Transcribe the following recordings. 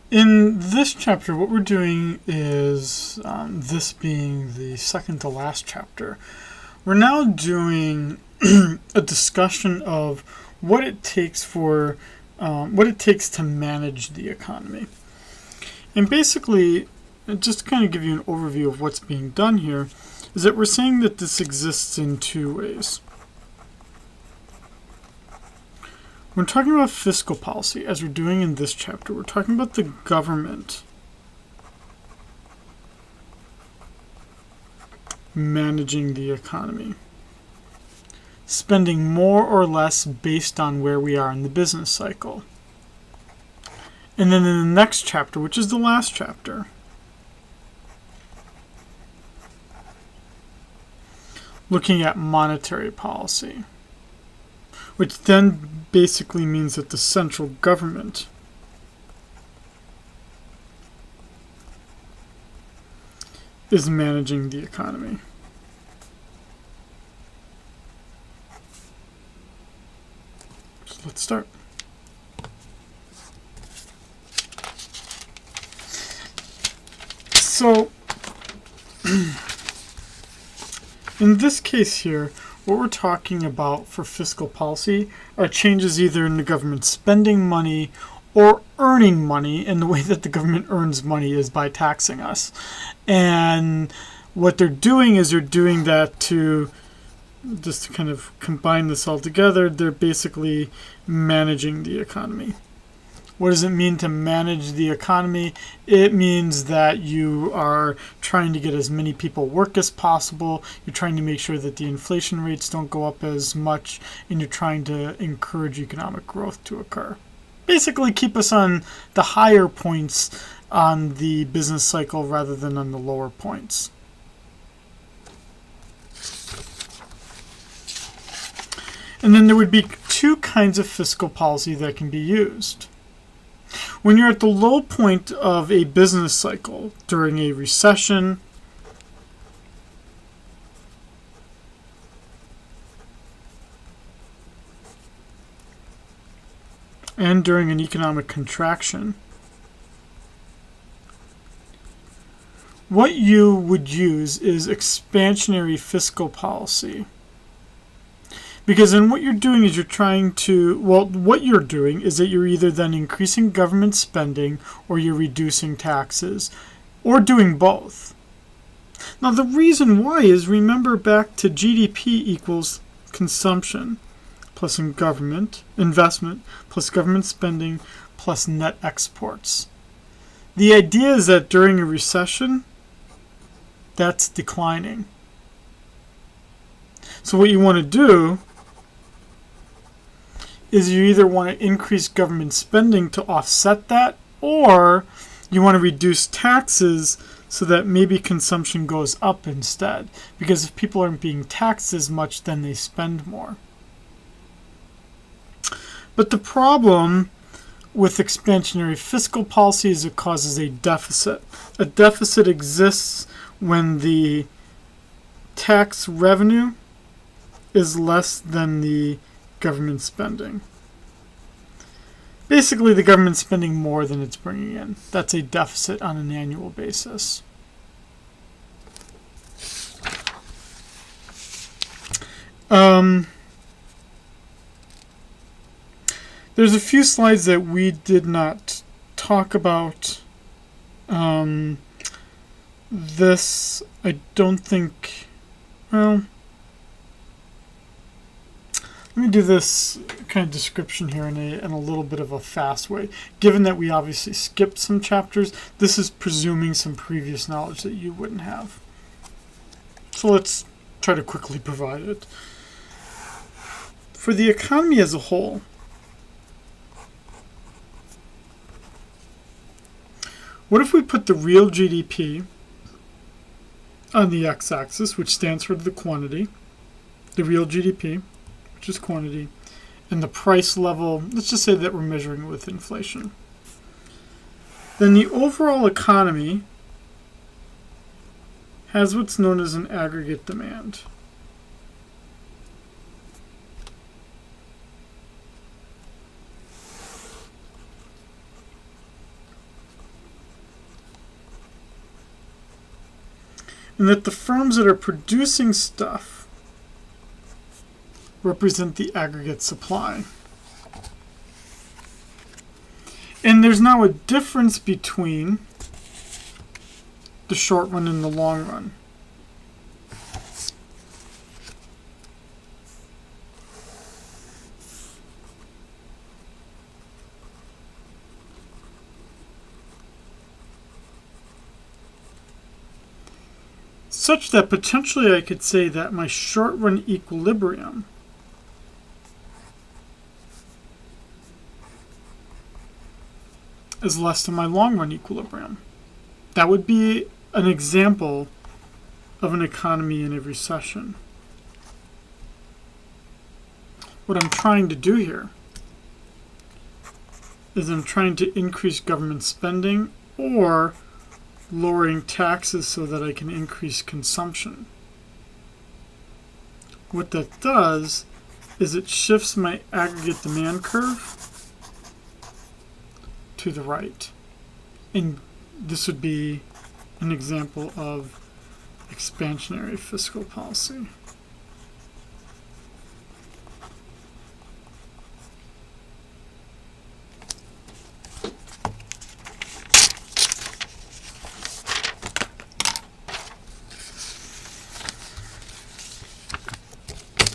In this chapter, what we're doing is, this being the second to last chapter, we're now doing a discussion of what it takes to manage the economy. And basically, just to kind of give you an overview of what's being done here, is that we're saying that this exists in two ways. When we're talking about fiscal policy, as we're doing in this chapter, we're talking about the government managing the economy, spending more or less based on where we are in the business cycle. And then in the next chapter, which is the last chapter, looking at monetary policy, which then basically means that the central government is managing the economy. So let's start. So, in this case here, what we're talking about for fiscal policy are changes either in the government spending money or earning money, and the way that the government earns money is by taxing us. And what they're doing is they're doing that to, just to kind of combine this all together, they're basically managing the economy. What does it mean to manage the economy? It means that you are trying to get as many people work as possible. You're trying to make sure that the inflation rates don't go up as much, and you're trying to encourage economic growth to occur. Basically, keep us on the higher points on the business cycle rather than on the lower points. And then there would be two kinds of fiscal policy that can be used. When you're at the low point of a business cycle, during a recession, and during an economic contraction, what you would use is expansionary fiscal policy. Because then what you're doing is what you're doing is that you're either then increasing government spending or you're reducing taxes, or doing both. Now the reason why is, remember back to GDP equals consumption plus government investment plus government spending plus net exports. The idea is that during a recession, that's declining. So what you want to do is you either want to increase government spending to offset that, or you want to reduce taxes so that maybe consumption goes up instead. Because if people aren't being taxed as much, then they spend more. But the problem with expansionary fiscal policy is it causes a deficit. A deficit exists when the tax revenue is less than the government spending. Basically, the government's spending more than it's bringing in. That's a deficit on an annual basis. There's a few slides that we did not talk about. This, I don't think, well, let me do this kind of description here in a little bit of a fast way. Given that we obviously skipped some chapters, this is presuming some previous knowledge that you wouldn't have. So let's try to quickly provide it. For the economy as a whole, what if we put the real GDP on the x-axis, which stands for the quantity, the real GDP, which is quantity, and the price level, let's just say that we're measuring it with inflation. Then the overall economy has what's known as an aggregate demand. and that the firms that are producing stuff represent the aggregate supply. And there's now a difference between the short run and the long run. Such that potentially I could say that my short run equilibrium is less than my long run equilibrium. That would be an example of an economy in a recession. What I'm trying to do here is I'm trying to increase government spending or lowering taxes so that I can increase consumption. What that does is it shifts my aggregate demand curve to the right. And this would be an example of expansionary fiscal policy.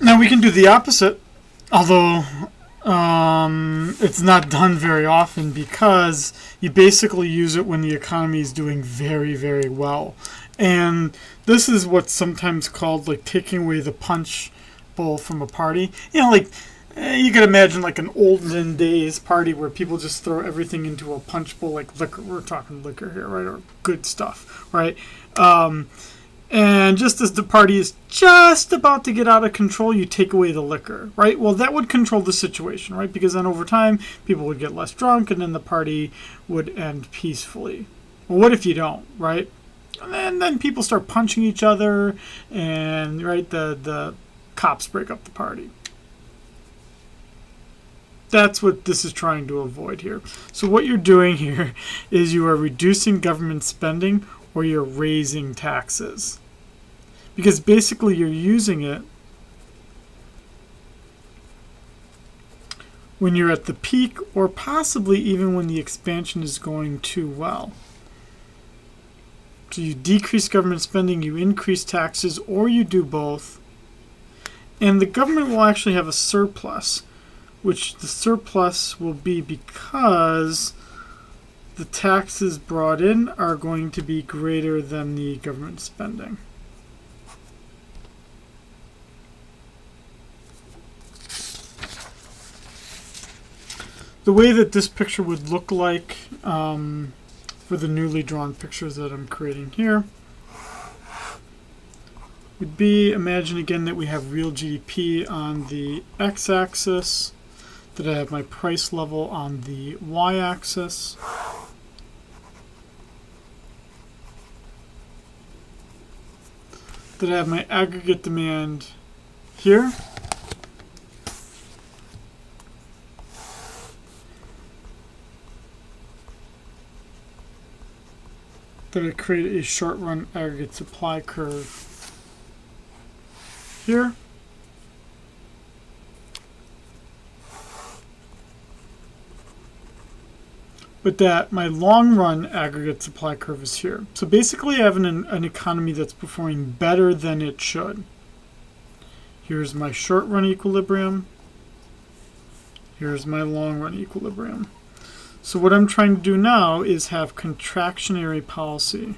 Now we can do the opposite, although it's not done very often because you basically use it when the economy is doing very, very well. And this is what's sometimes called like taking away the punch bowl from a party. You know, like you could imagine like an olden days party where people just throw everything into a punch bowl, like liquor. We're talking liquor here, right? Or good stuff, right? And just as the party is just about to get out of control, you take away the liquor, right? Well, that would control the situation, right? Because then over time, people would get less drunk and then the party would end peacefully. Well, what if you don't, right? And then people start punching each other and, right, the cops break up the party. That's what this is trying to avoid here. So what you're doing here is you are reducing government spending or you're raising taxes. Because basically you're using it when you're at the peak or possibly even when the expansion is going too well. So you decrease government spending, you increase taxes, or you do both. And the government will actually have a surplus, which the surplus will be because the taxes brought in are going to be greater than the government spending. The way that this picture would look like for the newly drawn pictures that I'm creating here would be, imagine again that we have real GDP on the x-axis, that I have my price level on the y-axis, that I have my aggregate demand here, that I create a short-run aggregate supply curve here, but that my long-run aggregate supply curve is here. So basically I have an economy that's performing better than it should. Here's my short-run equilibrium. Here's my long-run equilibrium. So what I'm trying to do now is have contractionary policy.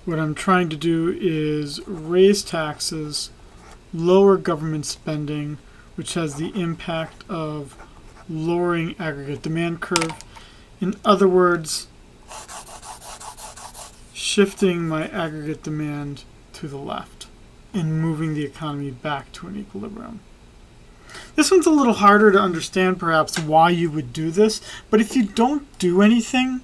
What I'm trying to do is raise taxes, lower government spending, which has the impact of lowering aggregate demand curve. In other words, shifting my aggregate demand to the left and moving the economy back to an equilibrium. This one's a little harder to understand perhaps why you would do this, but if you don't do anything,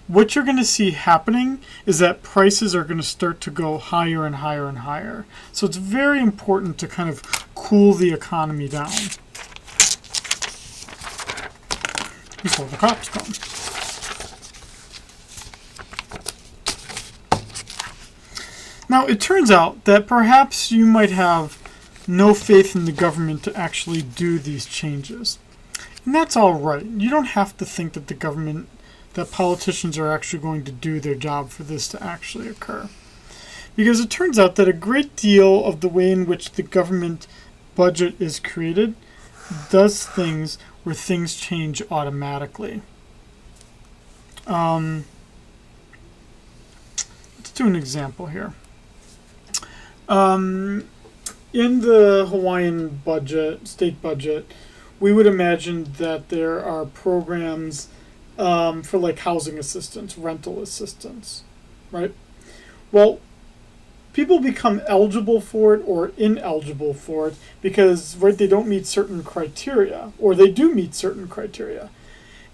what you're going to see happening is that prices are going to start to go higher and higher and higher. So it's very important to kind of cool the economy down before the cops come. Now, it turns out that perhaps you might have no faith in the government to actually do these changes. And that's all right. You don't have to think that that politicians are actually going to do their job for this to actually occur. Because it turns out that a great deal of the way in which the government budget is created does things where things change automatically. Let's do an example here. In the Hawaiian budget, state budget, we would imagine that there are programs for like housing assistance, rental assistance, right? Well, people become eligible for it or ineligible for it because, right, they don't meet certain criteria, or they do meet certain criteria.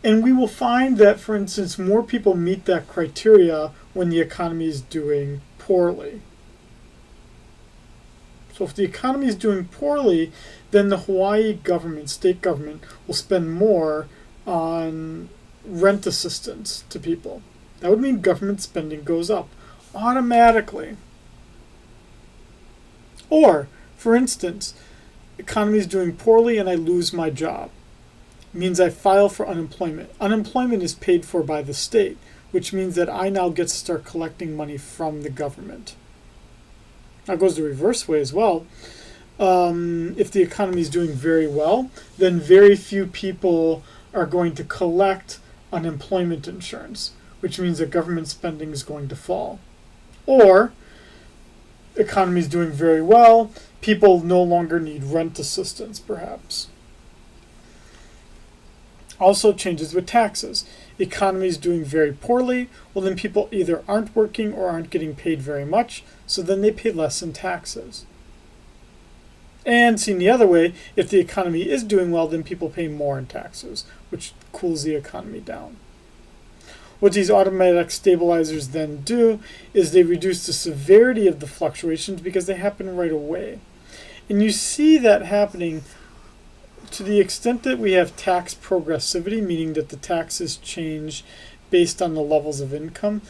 And we will find that, for instance, more people meet that criteria when the economy is doing poorly. So if the economy is doing poorly, then the Hawaii government, state government, will spend more on rent assistance to people. That would mean government spending goes up automatically. Or, for instance, economy is doing poorly and I lose my job. It means I file for unemployment. Unemployment is paid for by the state, which means that I now get to start collecting money from the government. Now it goes the reverse way as well. If the economy is doing very well, then very few people are going to collect unemployment insurance, which means that government spending is going to fall. Or, economy is doing very well, people no longer need rent assistance, perhaps. Also changes with taxes. Economy is doing very poorly, well then people either aren't working or aren't getting paid very much, so then they pay less in taxes. And seen the other way, if the economy is doing well, then people pay more in taxes, which cools the economy down. What these automatic stabilizers then do is they reduce the severity of the fluctuations because they happen right away. And you see that happening to the extent that we have tax progressivity, meaning that the taxes change based on the levels of income.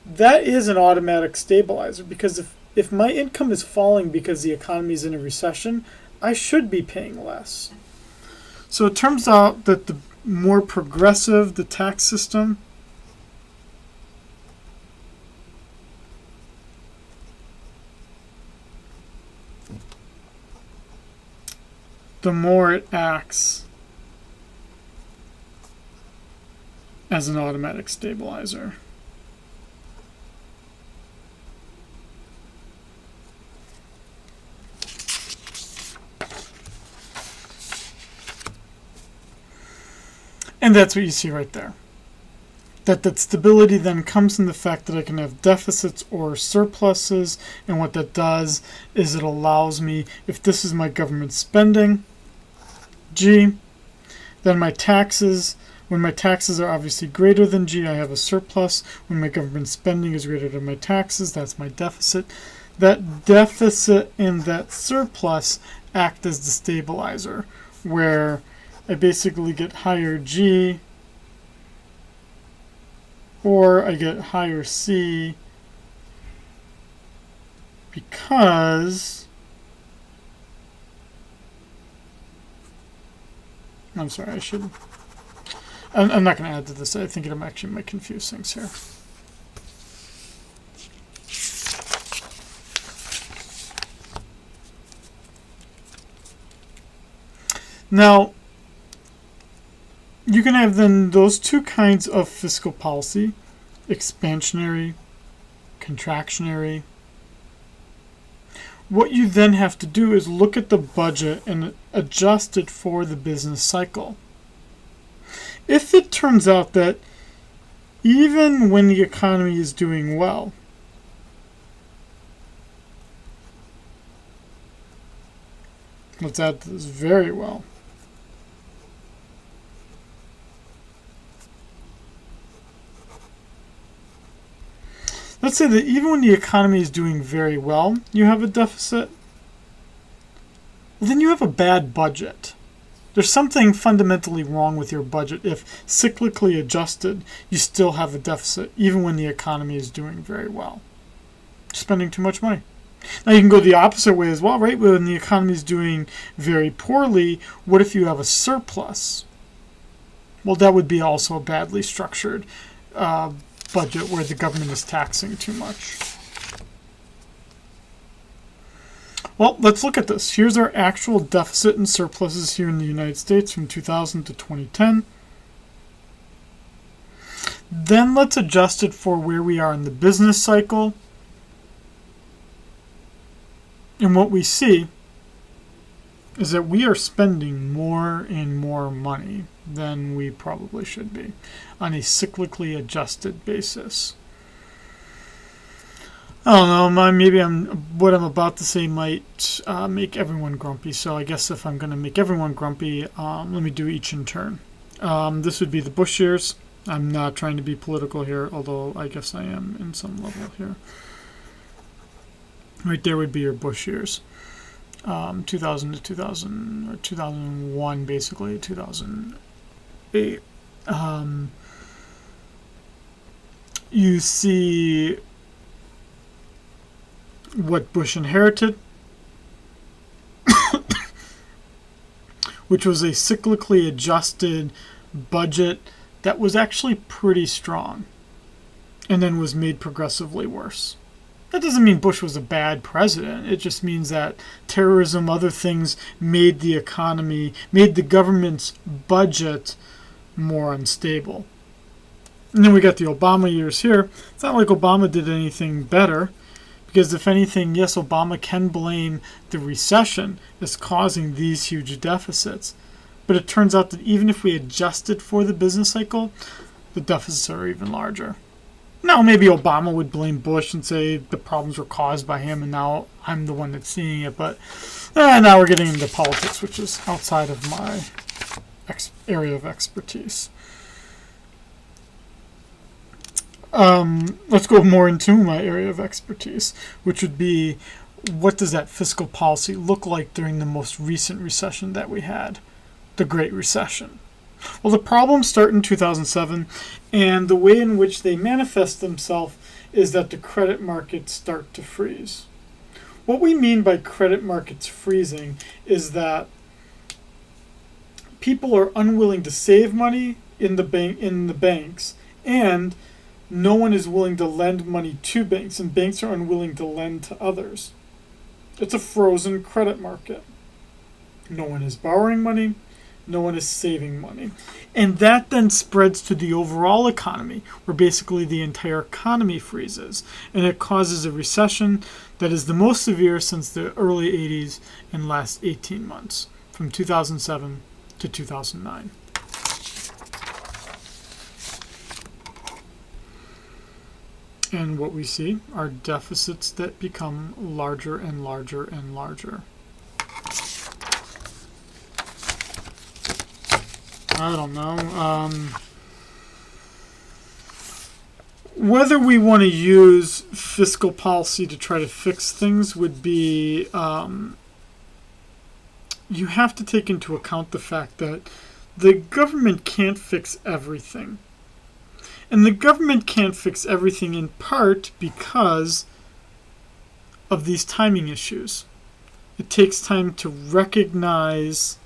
That is an automatic stabilizer, because if my income is falling because the economy is in a recession, I should be paying less. So it turns out that the more progressive the tax system, the more it acts as an automatic stabilizer. And that's what you see right there. That stability then comes from the fact that I can have deficits or surpluses, and what that does is it allows me, if this is my government spending, G, then my taxes, when my taxes are obviously greater than G, I have a surplus. When my government spending is greater than my taxes, that's my deficit. That deficit and that surplus act as the stabilizer, where I basically get higher G, or I get higher C, because I'm sorry, I'm not going to add to this. I think it actually might confuse things here. Now, you can have then those two kinds of fiscal policy, expansionary, contractionary. What you then have to do is look at the budget and adjust it for the business cycle. If it turns out that even when the economy is doing well, let's add to this very well, let's say that even when the economy is doing very well, you have a deficit, well, then you have a bad budget. There's something fundamentally wrong with your budget if, cyclically adjusted, you still have a deficit, even when the economy is doing very well. spending too much money. Now you can go the opposite way as well, right? When the economy is doing very poorly, what if you have a surplus? Well, that would be also a badly structured budget where the government is taxing too much. Well, let's look at this. Here's our actual deficit and surpluses here in the United States from 2000 to 2010. Then let's adjust it for where we are in the business cycle. And what we see is that we are spending more and more money than we probably should be on a cyclically adjusted basis. I don't know, maybe what I'm about to say might make everyone grumpy. So I guess if I'm going to make everyone grumpy, let me do each in turn. This would be the Bush years. I'm not trying to be political here, although I guess I am in some level here. Right there would be your Bush years. 2000 to 2000, or 2001 basically, 2008. You see what Bush inherited, which was a cyclically adjusted budget that was actually pretty strong and then was made progressively worse. That doesn't mean Bush was a bad president. It just means that terrorism, other things made the economy, made the government's budget more unstable. And then we got the Obama years here. It's not like Obama did anything better. Because if anything, yes, Obama can blame the recession as causing these huge deficits. But it turns out that even if we adjusted for the business cycle, the deficits are even larger. Now, maybe Obama would blame Bush and say the problems were caused by him, and now I'm the one that's seeing it. But now we're getting into politics, which is outside of my area of expertise. Let's go more into my area of expertise, which would be what does that fiscal policy look like during the most recent recession that we had, the Great Recession. Well, the problems start in 2007, and the way in which they manifest themselves is that the credit markets start to freeze. What we mean by credit markets freezing is that people are unwilling to save money in the banks, and no one is willing to lend money to banks, and banks are unwilling to lend to others. It's a frozen credit market. No one is borrowing money. No one is saving money. And that then spreads to the overall economy, where basically the entire economy freezes. And it causes a recession that is the most severe since the early 80s and lasts 18 months, from 2007 to 2009. And what we see are deficits that become larger and larger and larger. I don't know. Whether we want to use fiscal policy to try to fix things would be, you have to take into account the fact that the government can't fix everything. And the government can't fix everything in part because of these timing issues. It takes time to recognize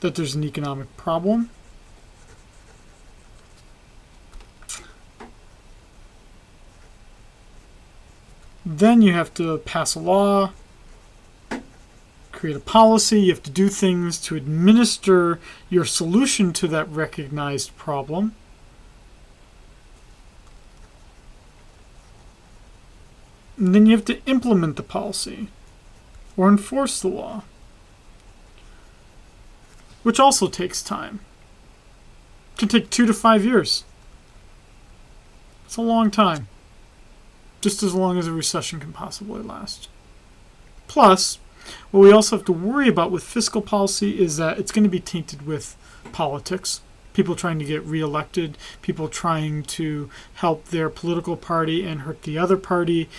that there's an economic problem. Then you have to pass a law, create a policy. You have to do things to administer your solution to that recognized problem. And then you have to implement the policy or enforce the law, which also takes time. It can take 2 to 5 years. It's a long time. Just as long as a recession can possibly last. Plus, what we also have to worry about with fiscal policy is that it's going to be tainted with politics. People trying to get reelected, people trying to help their political party and hurt the other party.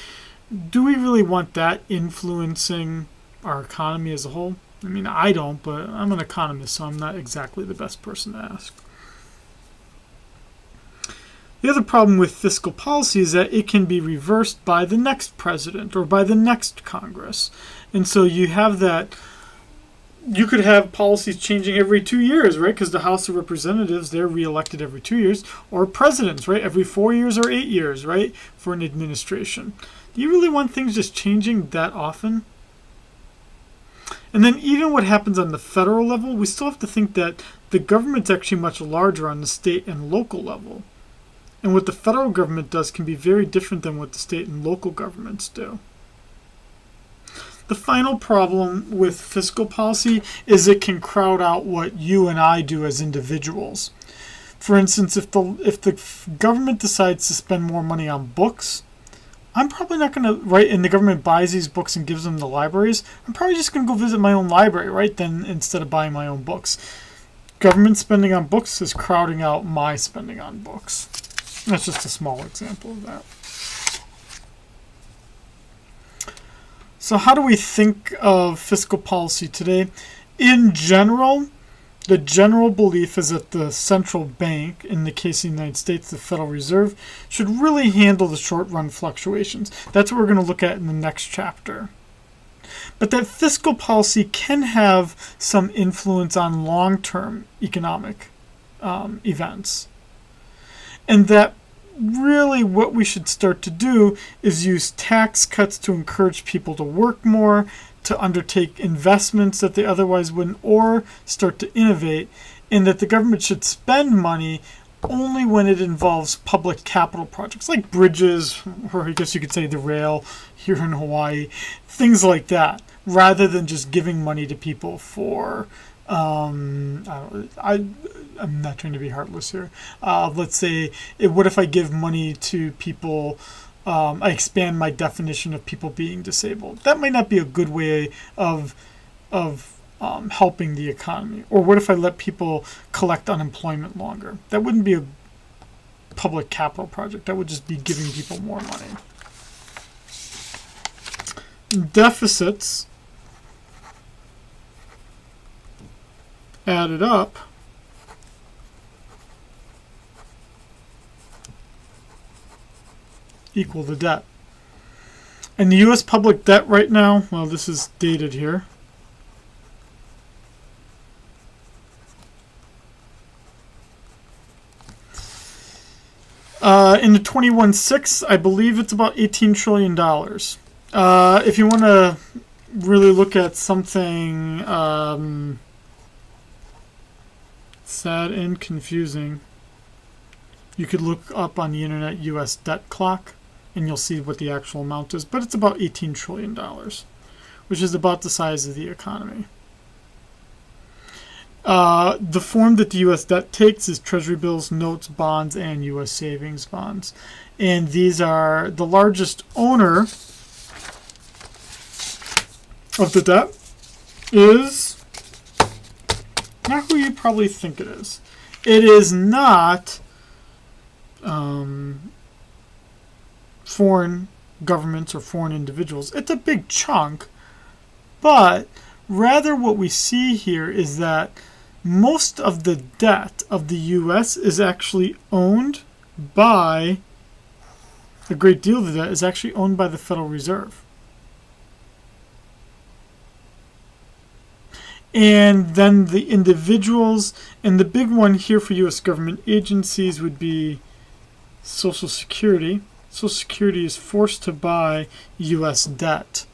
Do we really want that influencing our economy as a whole? I mean, I don't, but I'm an economist, so I'm not exactly the best person to ask. The other problem with fiscal policy is that it can be reversed by the next president or by the next Congress. And so you have that, you could have policies changing every 2 years, right? Because the House of Representatives, they're reelected every 2 years, or presidents, right? Every 4 years or 8 years, right? For an administration. Do you really want things just changing that often? And then even what happens on the federal level, we still have to think that the government's actually much larger on the state and local level. And what the federal government does can be very different than what the state and local governments do. The final problem with fiscal policy is it can crowd out what you and I do as individuals. For instance, if the government decides to spend more money on books, I'm probably not going to, right, and the government buys these books and gives them to libraries, I'm probably just going to go visit my own library, right, then instead of buying my own books. Government spending on books is crowding out my spending on books. That's just a small example of that. So how do we think of fiscal policy today? In general, the general belief is that the central bank, in the case of the United States, the Federal Reserve, should really handle the short-run fluctuations. That's what we're going to look at in the next chapter. But that fiscal policy can have some influence on long-term economic events. And that really what we should start to do is use tax cuts to encourage people to work more, to undertake investments that they otherwise wouldn't, or start to innovate, and that the government should spend money only when it involves public capital projects like bridges, or I guess you could say the rail here in Hawaii, things like that, rather than just giving money to people for I'm not trying to be heartless here. Let's say, what if I give money to people, I expand my definition of people being disabled. That might not be a good way of helping the economy. Or what if I let people collect unemployment longer? That wouldn't be a public capital project. That would just be giving people more money. Deficits added up equal the debt. And the U.S. public debt right now, well, this is dated here. In the 21.6, I believe it's about $18 trillion. If you want to really look at something sad and confusing, you could look up on the internet U.S. debt clock, and you'll see what the actual amount is. But it's about $18 trillion, which is about the size of the economy. The form that the U.S. debt takes is Treasury bills, notes, bonds, and U.S. savings bonds. And these are the largest owner of the debt is not who you probably think it is. It is not foreign governments or foreign individuals. It's a big chunk, but rather what we see here is that most of the debt of the U.S. is actually owned by, a great deal of the debt is actually owned by the Federal Reserve. And then the individuals, and the big one here for U.S. government agencies would be Social Security. Social Security is forced to buy U.S. debt.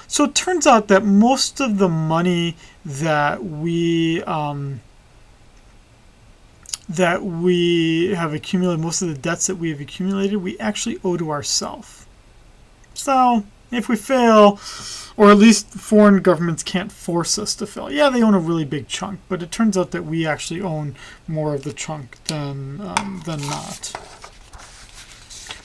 So it turns out that most of the money that we have accumulated, most of the debts that we have accumulated, we actually owe to ourselves. So if we fail, or at least foreign governments can't force us to fail. Yeah, they own a really big chunk, but it turns out that we actually own more of the chunk than not.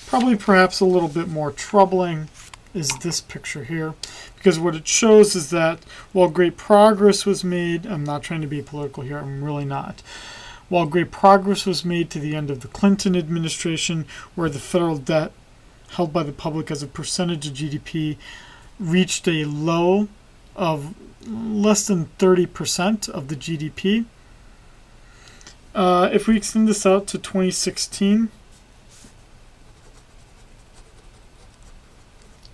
Probably perhaps a little bit more troubling is this picture here, because what it shows is that while great progress was made, I'm not trying to be political here, I'm really not. While great progress was made to the end of the Clinton administration, where the federal debt held by the public as a percentage of GDP reached a low of less than 30% of the GDP. If we extend this out to 2016,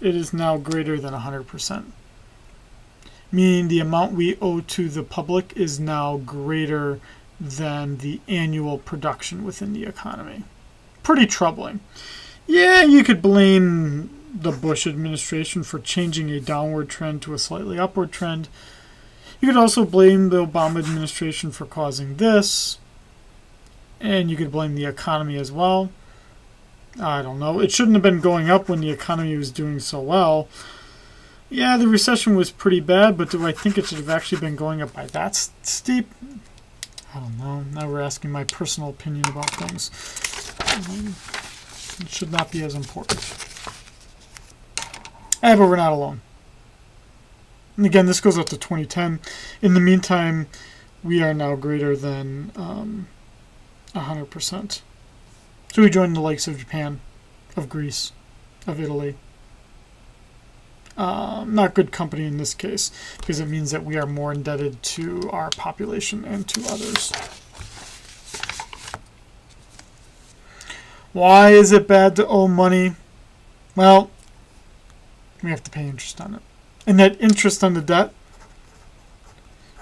it is now greater than 100%. Meaning the amount we owe to the public is now greater than the annual production within the economy. Pretty troubling. Yeah, you could blame the Bush administration for changing a downward trend to a slightly upward trend. You could also blame the Obama administration for causing this. And you could blame the economy as well. I don't know. It shouldn't have been going up when the economy was doing so well. Yeah, the recession was pretty bad, but do I think it should have actually been going up by that steep? I don't know. Now we're asking my personal opinion about things. It should not be as important. But we're not alone. And again, this goes up to 2010. In the meantime, we are now greater than 100%. So we joined the likes of Japan, of Greece, of Italy. Not good company in this case, because it means that we are more indebted to our population and to others. Why is it bad to owe money? Well, we have to pay interest on it. And that interest on the debt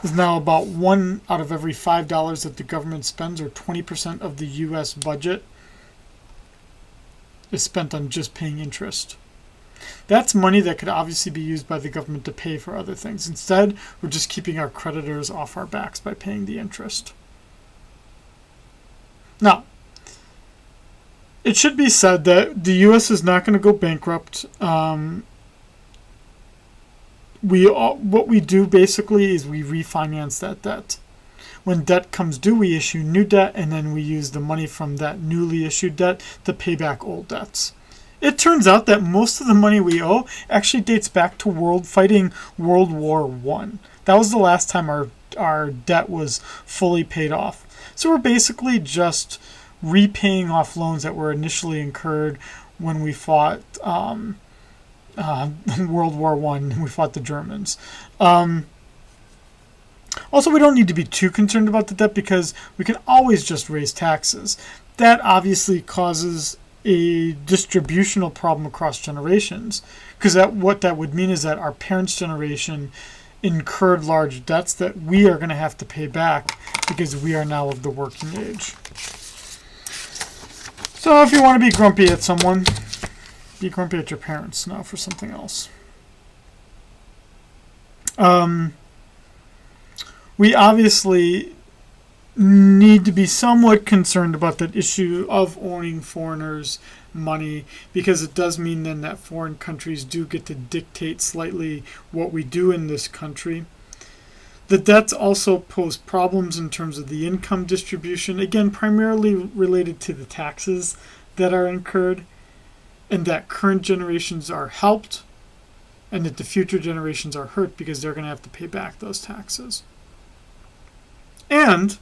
is now about 1 out of every $5 that the government spends, or 20% of the U.S. budget, is spent on just paying interest. That's money that could obviously be used by the government to pay for other things. Instead, we're just keeping our creditors off our backs by paying the interest. Now, it should be said that the U.S. is not going to go bankrupt. What we do basically is we refinance that debt. When debt comes due, we issue new debt, and then we use the money from that newly issued debt to pay back old debts. It turns out that most of the money we owe actually dates back to fighting World War I. That was the last time our debt was fully paid off. So we're basically just repaying off loans that were initially incurred when we fought World War I. We fought the Germans. Also, we don't need to be too concerned about the debt because we can always just raise taxes. That obviously causes a distributional problem across generations, because what that would mean is that our parents' generation incurred large debts that we are going to have to pay back because we are now of the working age. So if you want to be grumpy at someone, be grumpy at your parents now for something else. We obviously need to be somewhat concerned about that issue of owning foreigners' money, because it does mean then that foreign countries do get to dictate slightly what we do in this country. The debts also pose problems in terms of the income distribution, again, primarily related to the taxes that are incurred, and that current generations are helped, and that the future generations are hurt because they're going to have to pay back those taxes. And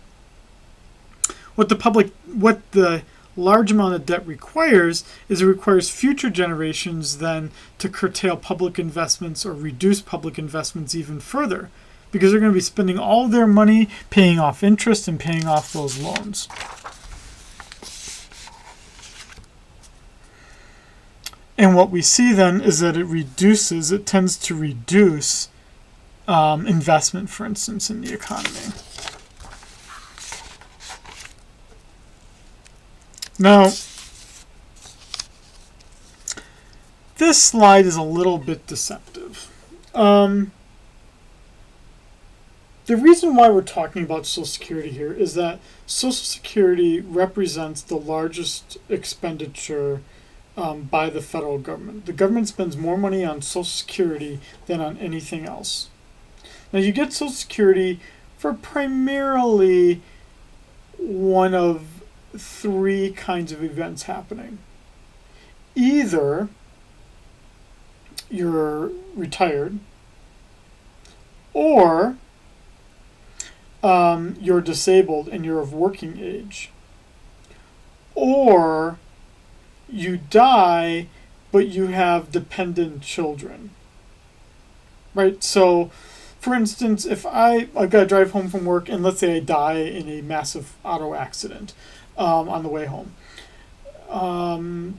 what the large amount of debt requires is it requires future generations then to curtail public investments or reduce public investments even further, because they're going to be spending all their money paying off interest and paying off those loans. And what we see then is that it tends to reduce investment, for instance, in the economy. Now, this slide is a little bit deceptive. The reason why we're talking about Social Security here is that Social Security represents the largest expenditure by the federal government. The government spends more money on Social Security than on anything else. Now, you get Social Security for primarily one of three kinds of events happening. Either you're retired, or you're disabled and you're of working age, or you die but you have dependent children. Right? So For instance, if I've got to drive home from work and let's say I die in a massive auto accident on the way home,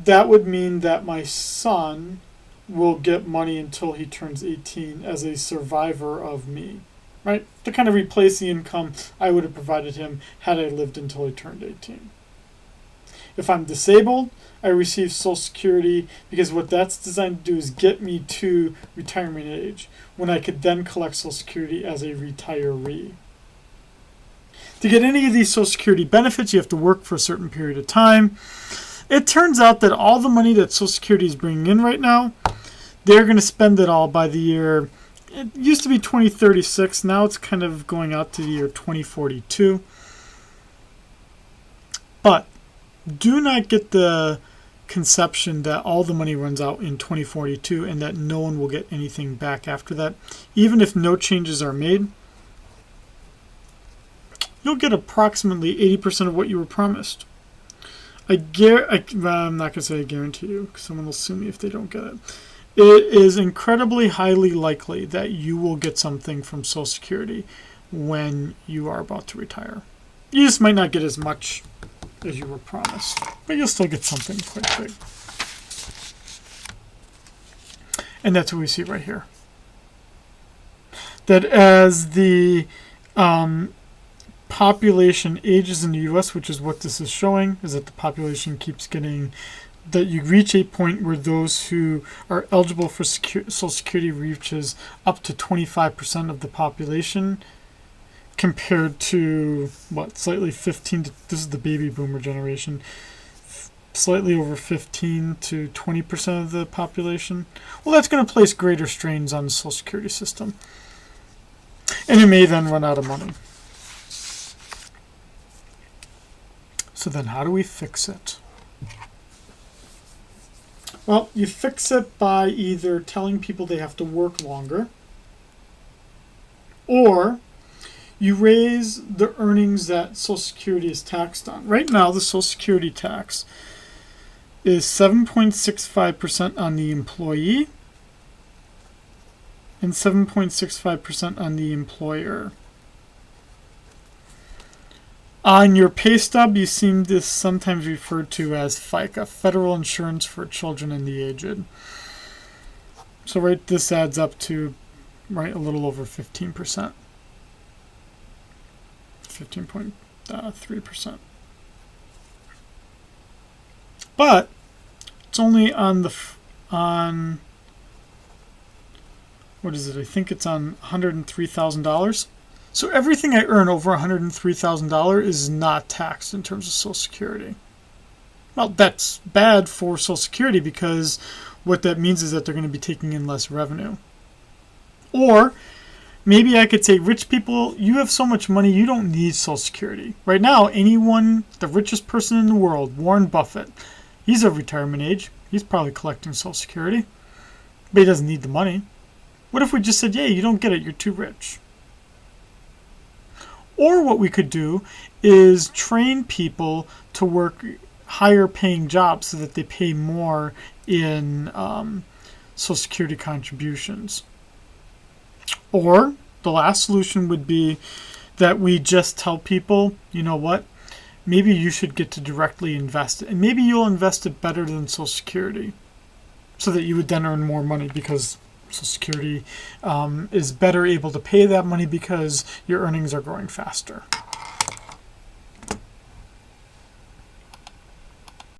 that would mean that my son will get money until he turns 18 as a survivor of me, right? To kind of replace the income I would have provided him had I lived until he turned 18. If I'm disabled, I receive Social Security because what that's designed to do is get me to retirement age when I could then collect Social Security as a retiree. To get any of these Social Security benefits, you have to work for a certain period of time. It turns out that all the money that Social Security is bringing in right now, they're going to spend it all by the year. It used to be 2036. Now it's kind of going out to the year 2042. But do not get the conception that all the money runs out in 2042 and that no one will get anything back after that. Even if no changes are made, you'll get approximately 80% of what you were promised. I'm not going to say I guarantee you, because someone will sue me if they don't get it. It is incredibly highly likely that you will get something from Social Security when you are about to retire. You just might not get as much as you were promised, but you'll still get something quite big. And that's what we see right here. That as the population ages in the U.S., which is what this is showing, is that the population keeps getting, that you reach a point where those who are eligible for Social Security reaches up to 25% of the population, compared to, slightly 15 to, this is the baby boomer generation, slightly over 15 to 20% of the population. Well, that's going to place greater strains on the Social Security system. And it may then run out of money. So then how do we fix it? Well, you fix it by either telling people they have to work longer, or you raise the earnings that Social Security is taxed on. Right now, the Social Security tax is 7.65% on the employee and 7.65% on the employer. On your pay stub, you see this sometimes referred to as FICA, Federal Insurance for Children and the Aged. So this adds up to a little over 15%. 15.3%. But it's only on what is it? I think it's on $103,000. So everything I earn over $103,000 is not taxed in terms of Social Security. Well, that's bad for Social Security because what that means is that they're going to be taking in less revenue. Or maybe I could say, rich people, you have so much money, you don't need Social Security. Right now, the richest person in the world, Warren Buffett, he's of retirement age. He's probably collecting Social Security, but he doesn't need the money. What if we just said, yeah, you don't get it, you're too rich? Or what we could do is train people to work higher paying jobs so that they pay more in Social Security contributions. Or the last solution would be that we just tell people, you know what, maybe you should get to directly invest it. And maybe you'll invest it better than Social Security so that you would then earn more money because Social Security is better able to pay that money because your earnings are growing faster.